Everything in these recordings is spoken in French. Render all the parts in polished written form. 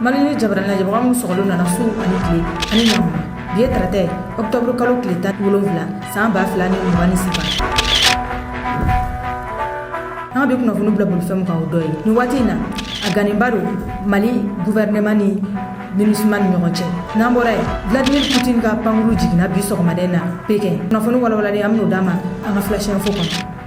Mali jabarana jabamu sogolo nana su ani kile ani nyamu biye tarate octobre kalo kile 17 san ba filani mugani sifa an be kuna funu blabul fem ka odoy ni watina agani baro Mali gouvernement ni MINUSMA ñogonche nambora Vladimir Putin ka panguru jigina bi sogoma dena peke kuna funu wala ni amno dama anga flash info kono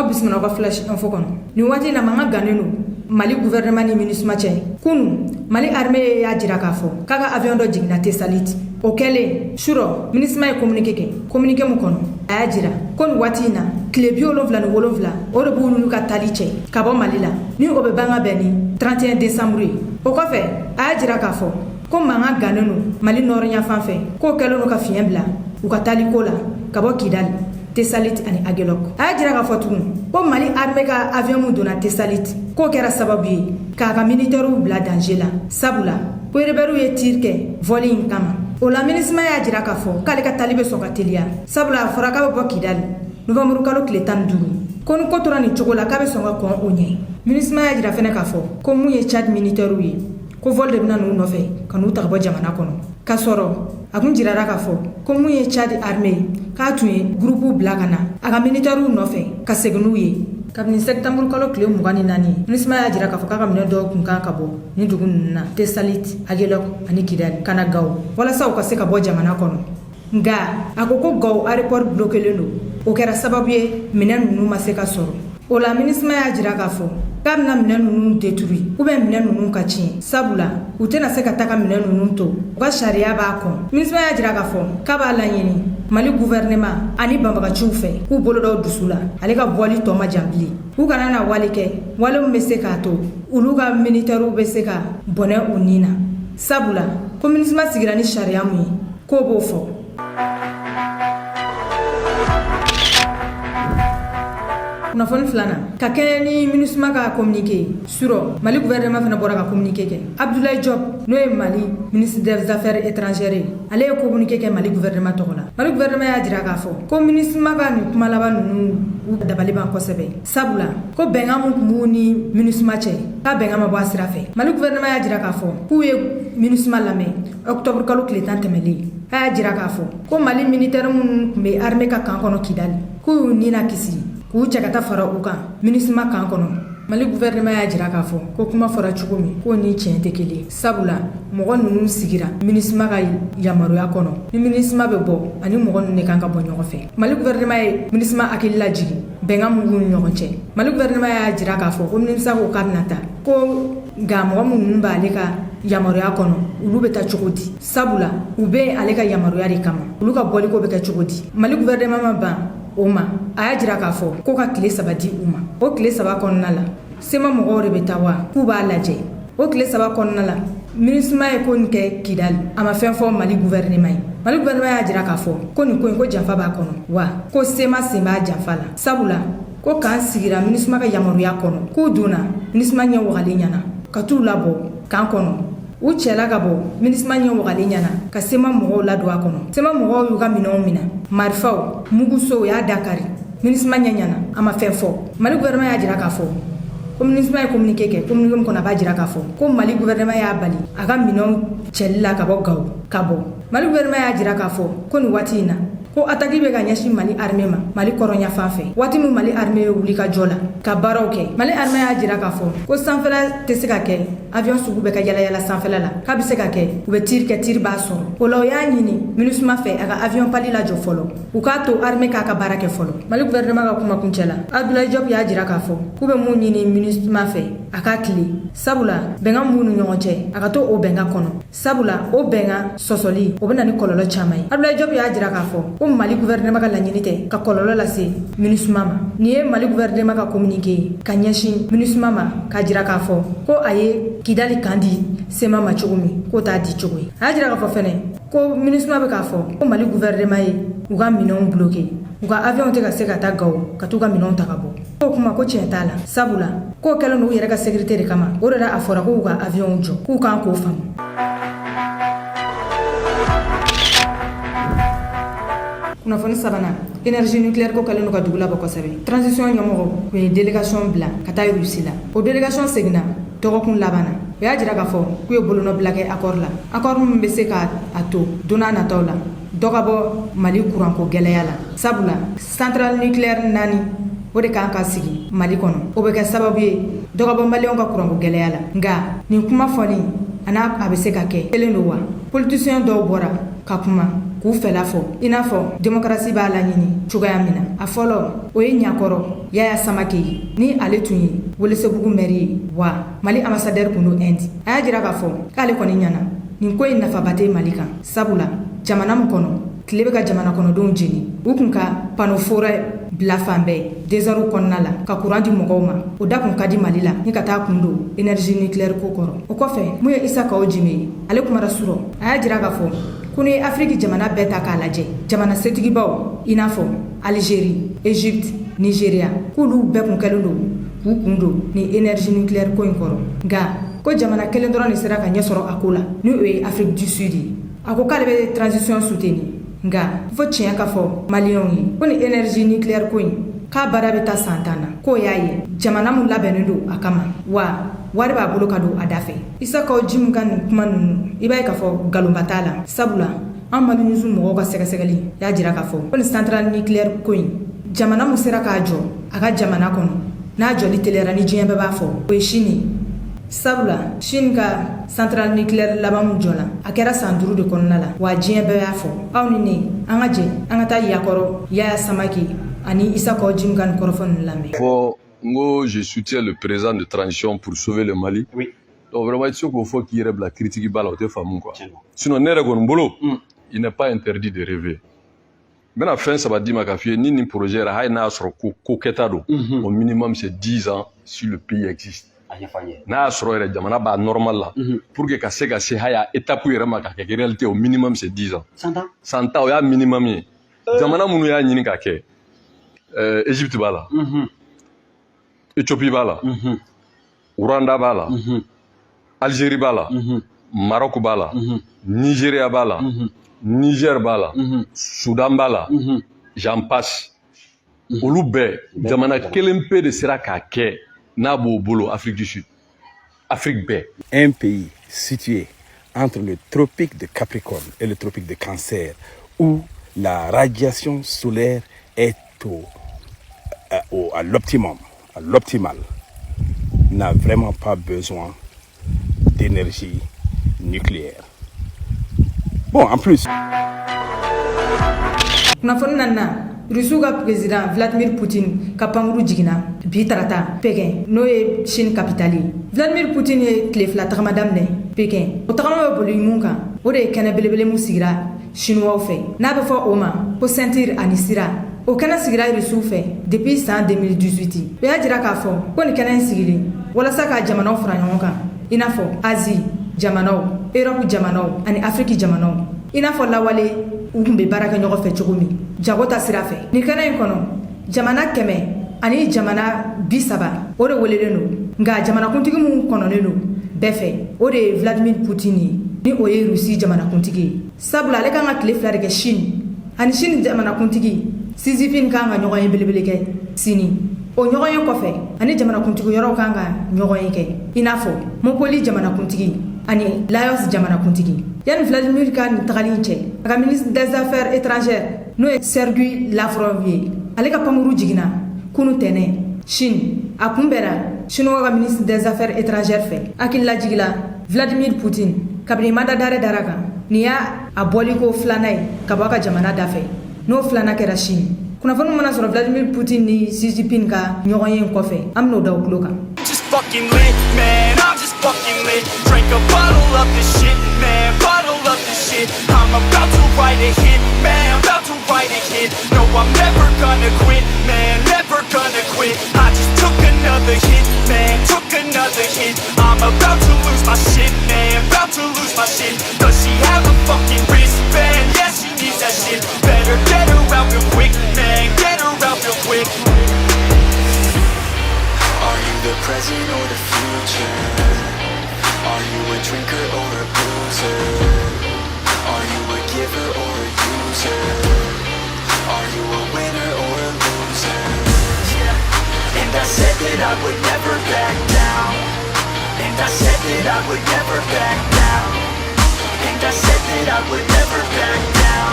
bismillah ko flash info kono ni wati na manga ganenu Mali gouvernement ni MINUSMA che kunu Mali armée ya jira ka fo kaga avion do jigna te salit okele shuro MINUSMA e communiqué mu kono aya jira kon wati na klebio lovla no wolovla o do bulu ka taliche ka bo Mali la ni o be banga beni 31 décembre o ko fe aya jira ka fo ko manga ganenu Mali noronya fanfe ko kelo no ka fiembla u ka taliko la ka bo Kidal Tessalit ani Agelok aya jira ka fo tun ko Mali armée ka avion mu dona Tessalit ko kera sababu ye ka militaire bla danger la sabula ko reberu ye tirke voling kama o la MINUSMA ya jira ka fo kale ka talibe so ka telia sabula fora ka bo Kidal novembre kalo kile 12 ko ko tora ni chokola ka be so ka ko onye MINUSMA ya jira fene ka fo ko mu ye Chad militaire ye ko vol de bina no nofe kanu ta bo jamana kono ka soro akun jira ka fo ko mu ye Chad armée ka tuye groupe blagana aga militaire nofe ka segnu ye kabini septembre kalo kile mugani nani MINUSMA ya jira ka fo ka mine do kun kan ka bo ni dugun na Tessalit Agelok ani Kidal kana gaw wala sa ka se ka bo jamana kono nga akoko gaw airport bloqué lelo o kera sababu ye minen nunu ma se ka soro o la MINUSMA ya jira ka fo kabna minen nunu détruit ou bien minen nunu ka cin sabula u tena se ka taka minen nunu to u ka sharia ba ko MINUSMA ya jira ka fo ka ba la nyini Mali gouvernement ani bambaga chufe ku bolo do dusula ale ka boli to ma jambli u kana na wale ke wale mu se ka to ulu ga militaire be se ka bonne unina sabula ko MINUSMA sigira ni sharia mu ko bo fo kuna fon flana ka ni MINUSMA ka communiquer suro Mali gouvernement fana bora ka communiquer ke Abdoulaye Diop no e Mali ministre des affaires étrangères ale ko communiquer ke Mali gouvernement togola Mali gouvernement ya jira ka fo ko MINUSMA ka ni kuma laba nunu dabali ban ko sebe sabula ko benga mu ni MINUSMA che ka benga ma bo asira fe Mali gouvernement ya jira ka fo ku ye MINUSMA lame octobre kalo kile tan temeli aya jira ka fo ko Mali militaire mun be armée ka kan kono Kidal ku ni na kisi ku cakata fara u kan MINUSMA kan kono Mali gouvernement ya jira ka fo ko kuma fara cogo min ko ni tiɲɛ tɛ kelen sabula mɔgɔ ninnu sigira MINUSMA ka yamaruya kɔnɔ ni MINUSMA bɛ bɔ ani mɔgɔ ninnu de kan ka bɔ ɲɔgɔn fɛ Mali gouvernement ye MINUSMA hakili lajigi bɛnkan mun b'u ni ɲɔgɔn cɛ Mali gouvernement y'a jira k'a fɔ ko MINUSMA ko k'a bɛna ta ko nka mɔgɔ minnu b'ale ka yamaruya kɔnɔ olu bɛ taa cogo di sabula u bɛ ale ka yamaruya de kama olu ka bɔli ko bɛ kɛ cogo di Mali gouvernement ma ban o ma a y'a jira k'a fɔ ko ka tile 3 di u ma o tile 3 kɔnɔna la sema mɔgɔw de bɛ taa wa k'u b'a lajɛ o tile 3 kɔnɔna la MINUSMA ye ko nin kɛ Kidal a ma fɛn fɔ Mali gouvernement ye Mali gouvernement y'a jira k'a fɔ ko nin ko in ko janfa b'a kɔnɔ wa ko sema sen b'a janfa la sabula ko k'an sigira MINUSMA ka yamaruya kɔnɔ k'u donna MINUSMA ɲɛ wagalen ɲɛna ka t'u labɔ k'an kɔnɔ u cɛla ka bɔ MINUSMA ɲɛ wagalen ɲɛna ka sema mɔgɔw ladon a kɔnɔ sema mɔgɔw y'u ka minɛnw minɛ marifaw mugusow y'a dakari MINUSMA ɲɛ ɲɛna a ma fɛn fɔ Mali gouvernement y'a jira k'a fɔ ko MINUSMA ye communiqué kɛ communiqué min kɔnɔ a b'a jira k'a fɔ ko Mali gouvernement y'a bali a ka minɛnw cɛli la ka bɔ Gawo ka bɔ Mali gouvernement y'a jira k'a fɔ ko nin waati in na ko attaque bɛ ka ɲɛsin Mali armée ma Mali kɔrɔnya fan fɛ waati min Mali armée ye wuli ka jɔ la ka baaraw kɛ Mali armée y'a jira k'a fɔ ko sanfɛla tɛ se ka kɛ avion sugu bɛ ka yalayala sanfɛla la k'a bɛ se ka kɛ u bɛ tir kɛ tir b'a sɔrɔ o la o y'a ɲini MINUSMA fɛ a ka avion pali lajɔ fɔlɔ u k'a to armée k'a ka baara kɛ fɔlɔ Mali gouvernement ka kuma kuncɛ la Abdoulaye Diop y'a jira k'a fɔ k'u bɛ mun ɲini MINUSMA fɛ a ka tile sabula bɛnkan b'u ni ɲɔgɔn cɛ a ka to o bɛnkan kɔnɔ sabula o bɛnkan sɔsɔli o bɛ na ni kɔlɔlɔ caman ye Abdoulaye Diop y'a jira k'a fɔ ko Mali gouvernement ka laɲini tɛ ka kɔlɔlɔ lase MINUSMA ma nin ye Mali gouvernement ka communiqué ka ɲɛsin MINUSMA ma k'a jira k'a fɔ ko a ye Kidali kan di sema ma cogo min k'o t'a di cogo ye a y'a jira k'a fɔ fɛnɛ ko MINUSMA bɛ k'a fɔ ko Mali gouvernement ye u ka minɛnw bloqué u ka avion tɛ ka se ka taa Gawo ka t'u ka minɛnw ta ka bɔ k'o kuma ko tiɲɛ t'a la sabula k'o kɛlen don u yɛrɛ ka sécurité de kama o de la a fɔra k'u ka avion jɔ k'u kan k'o faamu kunnafoni sabanan énergie nucléaire ko kalen ka dugula ba kosɛbɛ transition ɲɛmɔgɔ u ye délégation bila ka taa Russie la o délégation seginna dɔgɔkun laban na o y'a jira k'a fɔ k'u ye bolonɔ bila kɛ accord la accord min bɛ se ka a to don n'a nataw la dɔ ka bɔ Mali kuranko gɛlɛya la sabula centrale nucléaire 4 o de kan ka sigi Mali kɔnɔ o bɛ kɛ sababu ye dɔ ka bɔ maliyɛnw ka kuranko gɛlɛya la nka nin kuma fɔli a bɛ se ka kɛ kelen don wa politicien dɔw bɔra ka kuma k'u fɛla fɔ i n'a fɔ démocratie b'a laɲini cogoya min na a fɔlɔ o ye ɲakɔrɔ Yaya Samake ye ni ale tun ye Welesebugu maire ye wa Mali ambassadeur kun don Inde a y'a jira k'a fɔ k'ale kɔni ɲana nin ko in nafaba tɛ Mali kan sabula jamana min kɔnɔ tile bɛ ka jamana kɔnɔdenw jeni u kun ka panneau forêt bila fan bɛɛ désert kɔnɔna la ka courant di mɔgɔw ma o da kun ka di Mali la ni ka taa kun don énergie nucléaire ko kɔrɔ o kɔfɛ mun ye Isa Kawo Jime ye ale kumara surɔ a y'a jira k'a fɔ ko ni Afrique jamana bɛɛ ta k'a lajɛ jamana setigibaw i n'a fɔ Algérie Égypte Nigeria k'olu bɛɛ kun kɛlen don k'u kun don ni énergie nucléaire ko in kɔrɔ nka ko jamana kelen dɔrɔn de sera ka ɲɛ sɔrɔ a ko la ni o ye Afrique du Sud ye a ko k'ale bɛ transition soutenir nka fo tiɲɛ ka fɔ maliyɛnw ye ko ni énergie nucléaire ko in k'a baara bɛ taa san 10 na k'o y'a ye jamana mun labɛnnen don a kama wa wari b'a bolo ka don a da fɛ Isa Kawo Jime ka nin kuma ninnu i b'a ye k'a fɔ galonba t'a la sabula an Mali news mɔgɔw ka sɛgɛsɛgɛli y'a jira k'a fɔ ko ni centrale nucléaire ko in jamana mun sera k'a jɔ a ka jamana kɔnɔ n'a jɔli teliyara ni diɲɛ bɛɛ b'a fɔ o ye Chine ye sabula Chine ka centrale nucléaire laban min jɔla a kɛra san 5 de kɔnɔna la wa diɲɛ bɛɛ y'a fɔ aw ni ne an ka jɛ an ka taa yakɔrɔ Yaya Samake ani Isa Kawo Jime ka nin kɔrɔfɔ ninnu lamɛn. Moi, je soutiens le président de transition pour sauver le Mali. Oui. Donc vraiment, il faut qu'il y ait la critique balle au téléphone quoi. Sinon, il n'est pas interdit de rêver. Mais la fin, ça va dire ma café ni projet au minimum c'est 10 ans si le pays existe. N'a sɔrɔ jamana b'a normal là pour que ka se haya étape yɛrɛ ma ka kɛ réalité au minimum c'est 10 ans. 100 ans o y'a minimum ye. Jamana minnu y'a ɲini ka kɛ Égypte b'a la. Éthiopie b'a la, Rwanda b'a la, Algérie b'a la, Maroc b'a la, Nigeria b'a la, Niger b'a la, Soudan b'a la, j'en passe. Olu bɛɛ jamana kelen pe de sera k'a kɛ n'a b'o bolo Afrique du Sud. Afrique bɛɛ. Un pays situé entre le tropique de Capricorne et le tropique de Cancer, où la radiation solaire est à l'optimum, à l'optimal, n'a vraiment pas besoin d'énergie nucléaire. Bon, en plus... kunnafoni nana Rusiw ka président Vladimir Poutine ka pankuru jiginna bi tarata Pékin n'o ye Chine capitale ye. Vladimir Poutine ye tile fila tagama daminɛ Pékin o tagama bɛ boli mun kan o de ye kɛnɛ belebele mun sigira Chinois fɛ n'a bɛ fɔ o ma ko ceinture ani sira o kɛnɛ sigira Rusiw fɛ depuis san 2018 o y'a jira k'a fɔ ko nin kɛnɛ in sigili walasa ka jamanaw fara ɲɔgɔn kan i n'a fɔ Asie jamanaw Europe jamanaw ani Afrique jamanaw i n'a fɔ lawale u kun bɛ baara kɛ ɲɔgɔn fɛ cogo min jago ta sira fɛ nin kɛnɛ in kɔnɔ jamana 100 ani jamana 30 o de welelen don nka jamanakuntigi minnu kɔnɔnen don bɛɛ fɛ o de ye Vladimir Poutine ye ni o ye Rusi jamanakuntigi ye sabula ale kan ka tile 2 de kɛ Chine ani Chine jamanakuntigi Xi Jinping kan ka ɲɔgɔn ye belebele kɛ sini o ɲɔgɔn ye kɔfɛ ani jamanakuntigi yɔrɔ kan ka ɲɔgɔn ye kɛ i n'a fɔ Mongolie jamanakuntigi ani Laos jamanakuntigi yani Vladimir ka nin tagali cɛ a ka ministre des affaires étrangères n'o ye Sergei Lavrov ye ale ka pankuru jiginna kunu tɛnɛ Chine a kunbɛra Chinois ka ministre des affaires étrangères fɛ hakilila jigila Vladimir Poutine kabini mada dare dara kan nin y'a bɔliko 2nan ye ka bɔ a ka jamana da fɛ n'o 2nan kɛra Chine kunnafoni mana sɔrɔ Vladimir Poutine ni Xi Jinping ka ɲɔgɔn ye kɔfɛ an bɛn'o da o tulo kan. Fucking lit, man, I'm just fucking lit. Drink a bottle of this shit, man, bottle of this shit. I'm about to write a hit, man, I'm about to write a hit. No, I'm never gonna quit, man, never gonna quit. I just took another hit, man, took another hit. I'm about to lose my shit, man, about to lose my shit. Does she have a fucking wristband? Yeah, she needs that shit. Better get her out real quick, man, get her out real quick. Are you the present or the future? Are you a drinker or a boozer? Are you a giver or a user? Are you a winner said that I would never back down. And I said that I would never back down. And I said that I would never back down.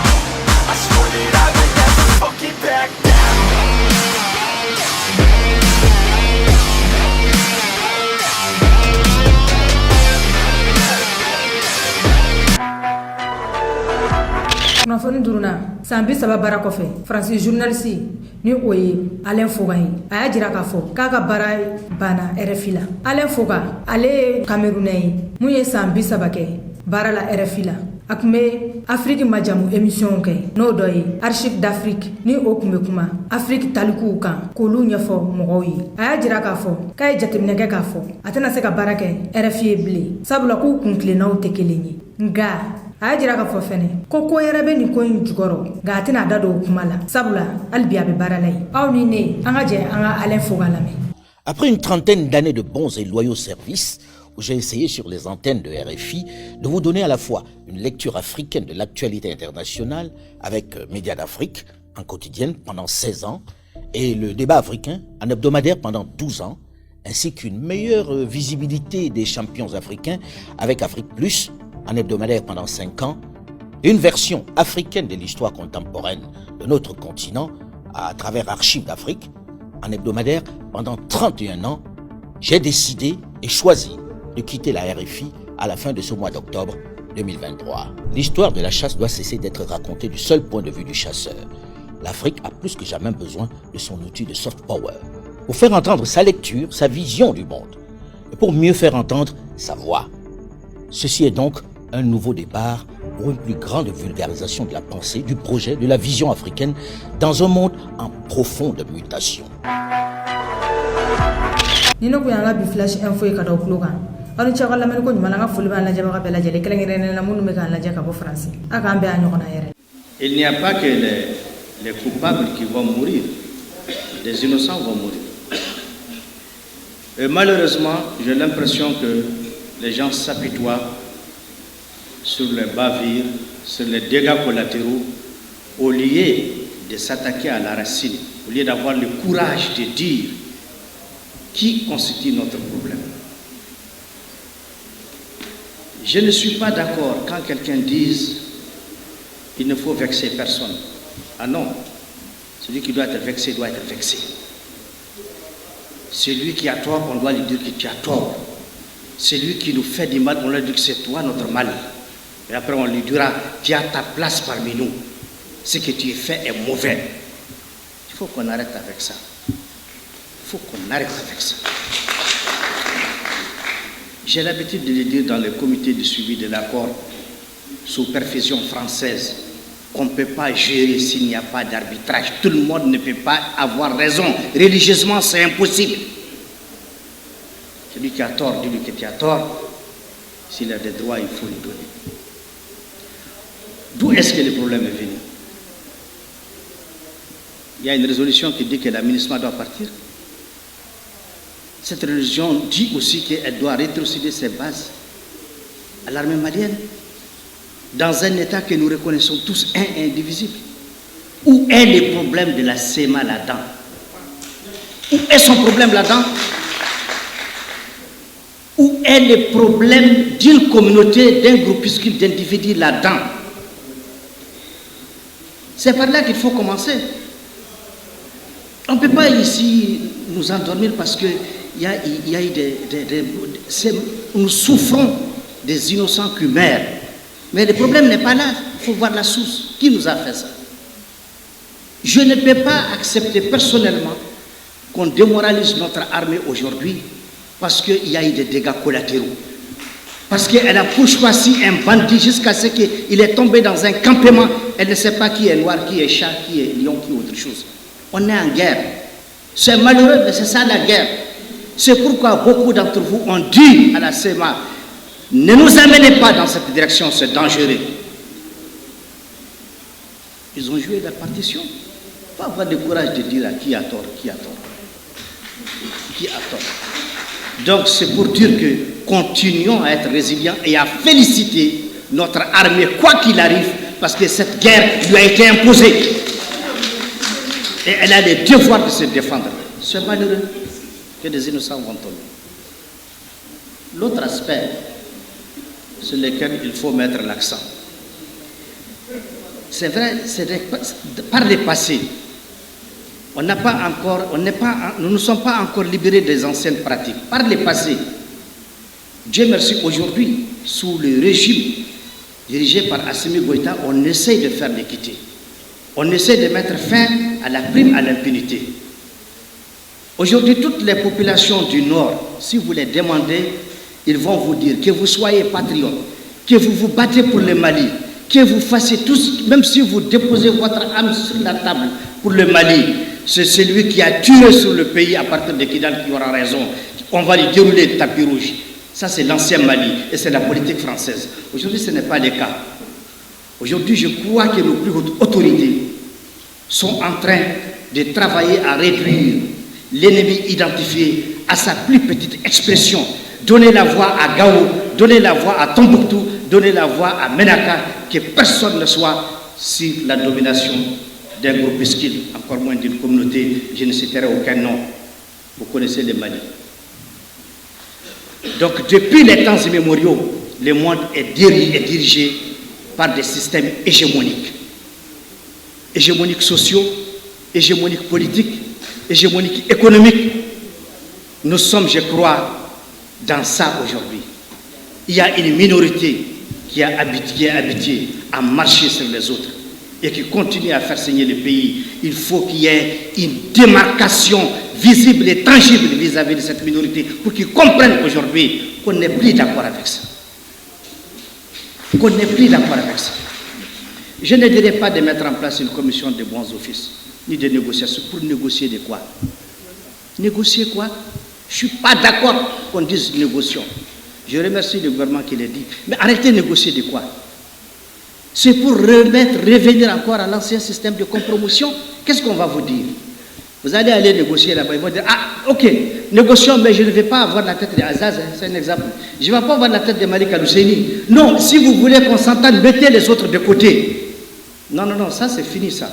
I swore that I would never fucking back down. kunnafoni duruna san 30 baara kɔfɛ faransi journaliste ni o ye Alain Foga ye a y'a jira k'a fɔ k'a ka baara banna RFI la. Alain Foga ale ye Camerounais ye mun ye san 30 kɛ baara la RFI la. A tun bɛ Afrique majamu émission kɛ n'o dɔ ye Archives d'Afrique ni o tun bɛ kuma Afrique talikuw kan k'olu ɲɛfɔ mɔgɔw ye. A y'a jira k'a fɔ k'a ye jateminɛ kɛ k'a fɔ a tɛna se ka baara kɛ RFI ye bilen sabula k'u kuntilennaw tɛ kelen ye nka a y'a jira k'a fɔ fɛnɛ ko yɛrɛ bɛ nin ko in jukɔrɔ nka a tɛna da don o kuma la sabula hali bi a bɛ baara la yen. Aw ni ne an ka jɛ an ka Alain Foga lamɛn. Après une trentaine d'années de bons et loyaux services, où j'ai essayé sur les antennes de RFI de vous donner à la fois une lecture africaine de l'actualité internationale avec Médias d'Afrique en quotidienne pendant 16 ans et le débat africain en hebdomadaire pendant 12 ans, ainsi qu'une meilleure visibilité des champions africains avec Afrique Plus en hebdomadaire pendant 5 ans, et une version africaine de l'histoire contemporaine de notre continent à travers Archives d'Afrique en hebdomadaire pendant 31 ans, j'ai décidé et choisi de quitter la RFI à la fin de ce mois d'octobre 2023. L'histoire de la chasse doit cesser d'être racontée du seul point de vue du chasseur. L'Afrique a plus que jamais besoin de son outil de soft power pour faire entendre sa lecture, sa vision du monde et pour mieux faire entendre sa voix. Ceci est donc un nouveau départ pour une plus grande vulgarisation de la pensée, du projet, de la vision africaine dans un monde en profonde mutation. Nino kuyanga bi flash info ka daw klokan ani chaga lamel ko nyuma nga fuli ba la jaba ka bela jele kala ngene na munu me kan la jaka bo France aka ambe anyo na yere. Il n'y a pas que les coupables qui vont mourir, des innocents vont mourir. Et malheureusement, j'ai l'impression que les gens s'apitoient sur les bavures, sur les dégâts collatéraux, au lieu de s'attaquer à la racine, au lieu d'avoir le courage de dire qui constitue notre problème. Je ne suis pas d'accord quand quelqu'un dise qu'il ne faut vexer personne. Ah non, celui qui doit être vexé doit être vexé. Celui qui a tort, on doit lui dire que tu as tort. Celui qui nous fait du mal, on lui dit que c'est toi notre mal. Et après on lui dira, tu as ta place parmi nous. Ce que tu fais est mauvais. Il faut qu'on arrête avec ça. Il faut qu'on arrête avec ça. J'ai l'habitude de le dire dans le comité de suivi de l'accord sous perfusion française qu'on ne peut pas gérer s'il n'y a pas d'arbitrage. Tout le monde ne peut pas avoir raison. Religieusement, c'est impossible. Celui qui a tort, dis-lui que tu as tort. S'il a des droits, il faut lui donner. D'où est-ce que le problème est venu? Il y a une résolution qui dit que la MINUSMA doit partir. Cette résolution dit aussi qu'elle doit rétrocéder ses bases à l'armée malienne, dans un État que nous reconnaissons tous indivisible. Où est le problème de la CEMA là-dedans? Où est son problème là-dedans? Où est le problème d'une communauté, d'un groupuscule d'individus là-dedans? C'est par là qu'il faut commencer. On ne peut pas ici nous endormir parce que nous souffrons des innocents qui meurent. Mais le problème n'est pas là. Il faut voir la source. Qui nous a fait ça? Je ne peux pas accepter personnellement qu'on démoralise notre armée aujourd'hui parce qu'il y a eu des dégâts collatéraux. Parce qu'elle a pourchoisi un bandit jusqu'à ce qu'il est tombé dans un campement. Elle ne sait pas qui est noir, qui est chat, qui est lion, qui est autre chose. On est en guerre. C'est malheureux, mais c'est ça la guerre. C'est pourquoi beaucoup d'entre vous ont dit à la CEMA, ne nous amenez pas dans cette direction, c'est dangereux. Ils ont joué la partition. Il faut avoir le courage de dire à qui a tort, qui a tort. Qui a tort. Donc c'est pour dire que continuons à être résilients et à féliciter notre armée, quoi qu'il arrive, parce que cette guerre lui a été imposée. Et elle a le devoir de se défendre. C'est malheureux. que des innocents vont tomber. L'autre aspect sur lequel il faut mettre l'accent, c'est vrai, par le passé, nous ne sommes pas encore libérés des anciennes pratiques. Par le passé, Dieu merci, aujourd'hui, sous le régime dirigé par Assimi Goïta, on essaie de faire l'équité. On essaie de mettre fin à la prime à l'impunité. Aujourd'hui, toutes les populations du Nord, si vous les demandez, ils vont vous dire que vous soyez patriotes, que vous vous battez pour le Mali, que vous fassiez tous, même si vous déposez votre âme sur la table pour le Mali, c'est celui qui a tué sur le pays à partir de Kidal qui aura raison. On va lui dérouler le tapis rouge. Ça, c'est l'ancien Mali et c'est la politique française. Aujourd'hui, ce n'est pas le cas. Aujourd'hui, je crois que nos plus hautes autorités sont en train de travailler à réduire l'ennemi identifié à sa plus petite expression. Donner la voix à Gao, donner la voix à Tombouctou, donner la voix à Menaka, que personne ne soit sur la domination d'un groupuscule, encore moins d'une communauté. Je ne citerai aucun nom. Vous connaissez le Mali. Donc, depuis les temps immémoriaux, le monde est dirigé par des systèmes hégémoniques. Hégémoniques sociaux, hégémoniques politiques, hégémoniques économiques. Nous sommes, je crois, dans ça aujourd'hui. Il y a une minorité qui est habituée à marcher sur les autres et qui continue à faire saigner le pays. Il faut qu'il y ait une démarcation visible et tangible vis-à-vis de cette minorité pour qu'ils comprennent aujourd'hui qu'on n'est plus d'accord avec ça. Qu'on n'est plus d'accord avec ça. Je ne dirais pas de mettre en place une commission de bons offices, ni de négociations. Pour négocier de quoi? Négocier quoi? Je ne suis pas d'accord qu'on dise négocions. Je remercie le gouvernement qui l'a dit. Mais arrêtez de négocier de quoi? C'est pour revenir encore à l'ancien système de compromission. Qu'est-ce qu'on va vous dire? Vous allez aller négocier là-bas. Ils vont dire, ah, ok, négocions, mais je ne vais pas avoir la tête de Azaz, c'est un exemple. Je ne vais pas avoir la tête de Malik Al-Husseini. Non, si vous voulez qu'on s'entende, mettez les autres de côté. Non, non, non, ça c'est fini ça.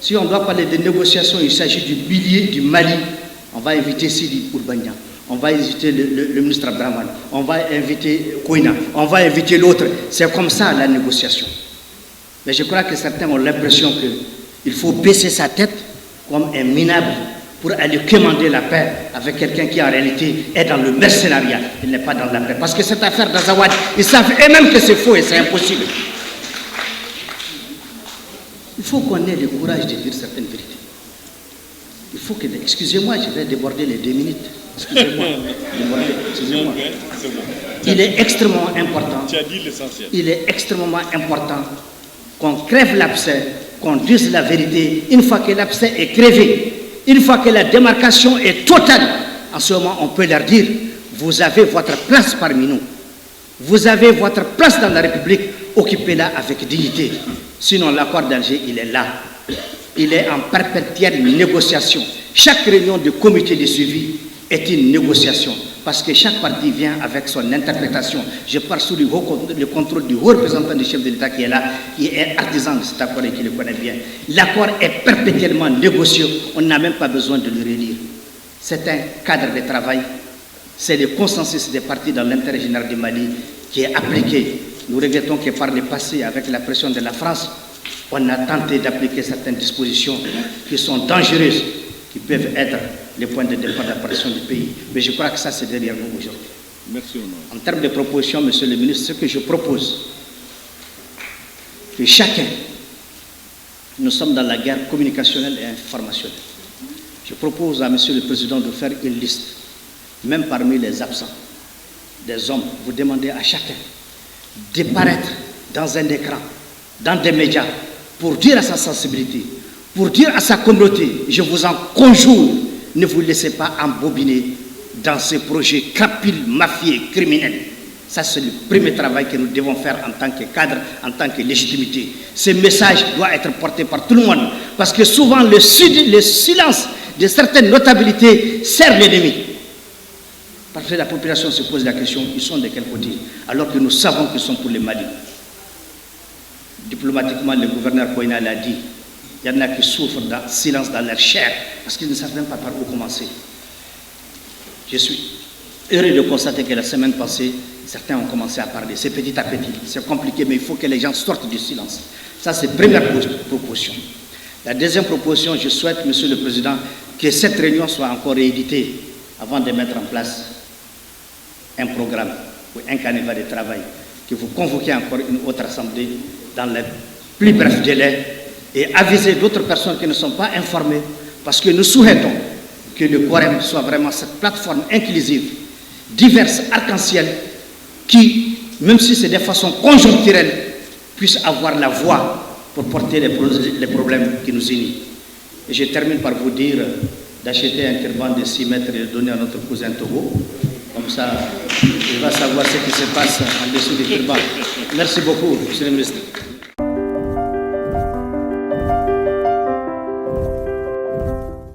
Si on doit parler de négociations, il s'agit du pilier du Mali. On va inviter Sidi Ourbagna, on va inviter le ministre Abdraman, on va inviter Kouina, on va inviter l'autre. C'est comme ça la négociation. Mais je crois que certains ont l'impression qu'il faut baisser sa tête comme un minable pour aller commander la paix avec quelqu'un qui en réalité est dans le mercenariat. Il n'est pas dans la paix. Parce que cette affaire d'Azawad, ils savent eux-mêmes que c'est faux et c'est impossible. Il faut qu'on ait le courage de dire certaines vérités. Il faut que, excusez-moi, je vais déborder les 2 minutes. Excusez-moi. Excusez-moi. Il est extrêmement important. Tu as dit l'essentiel. Il est extrêmement important qu'on crève l'abcès, qu'on dise la vérité. Une fois que l'abcès est crévé, une fois que la démarcation est totale, en ce moment, on peut leur dire, vous avez votre place parmi nous. Vous avez votre place dans la République, occupez-la avec dignité. Sinon, l'accord d'Alger, il est là. Il est en perpétuelle négociation. Chaque réunion de comité de suivi est une négociation. Parce que chaque parti vient avec son interprétation. Je parle sous le contrôle du haut représentant du chef de l'État qui est là, qui est artisan de cet accord et qui le connaît bien. L'accord est perpétuellement négocié. On n'a même pas besoin de le relire. C'est un cadre de travail. C'est le consensus des partis dans l'intérêt général du Mali qui est appliqué. Nous regrettons que par le passé, avec la pression de la France, on a tenté d'appliquer certaines dispositions qui sont dangereuses, qui peuvent être les points de départ d'apparition du pays. Mais je crois que ça, c'est derrière nous aujourd'hui. Merci. En termes de propositions, monsieur le ministre, ce que je propose, que chacun, nous sommes dans la guerre communicationnelle et informationnelle. Je propose à monsieur le président de faire une liste, même parmi les absents, des hommes. Vous demandez à chacun de paraître dans un écran, dans des médias, pour dire à sa sensibilité, pour dire à sa communauté, je vous en conjure, ne vous laissez pas embobiner dans ces projets crapules, mafieux, criminels. Ça, c'est le premier travail que nous devons faire en tant que cadre, en tant que légitimité. Ce message doit être porté par tout le monde, parce que souvent le silence de certaines notabilités sert l'ennemi. Parce que la population se pose la question, ils sont de quel côté? Alors que nous savons qu'ils sont pour le Mali. Diplomatiquement, le gouverneur Kouina l'a dit, il y en a qui souffrent dans silence dans leur chair, parce qu'ils ne savent même pas par où commencer. Je suis heureux de constater que la semaine passée, certains ont commencé à parler. C'est petit à petit, c'est compliqué, mais il faut que les gens sortent du silence. Ça, c'est la première proposition. La deuxième proposition, je souhaite, Monsieur le Président, que cette réunion soit encore rééditée avant de mettre en place un programme ou un canevas de travail, que vous convoquiez encore une autre assemblée dans les plus brefs délais et aviser d'autres personnes qui ne sont pas informées, parce que nous souhaitons que le Corem soit vraiment cette plateforme inclusive, diverse, arc-en-ciel, qui, même si c'est de façon conjoncturelle, puisse avoir la voix pour porter les problèmes qui nous unissent. Et je termine par vous dire d'acheter un turban de 6 mètres et de donner à notre cousin Togo. Comme ça, il va savoir ce qui se passe en dessous du turban. Merci beaucoup, Monsieur le Ministre.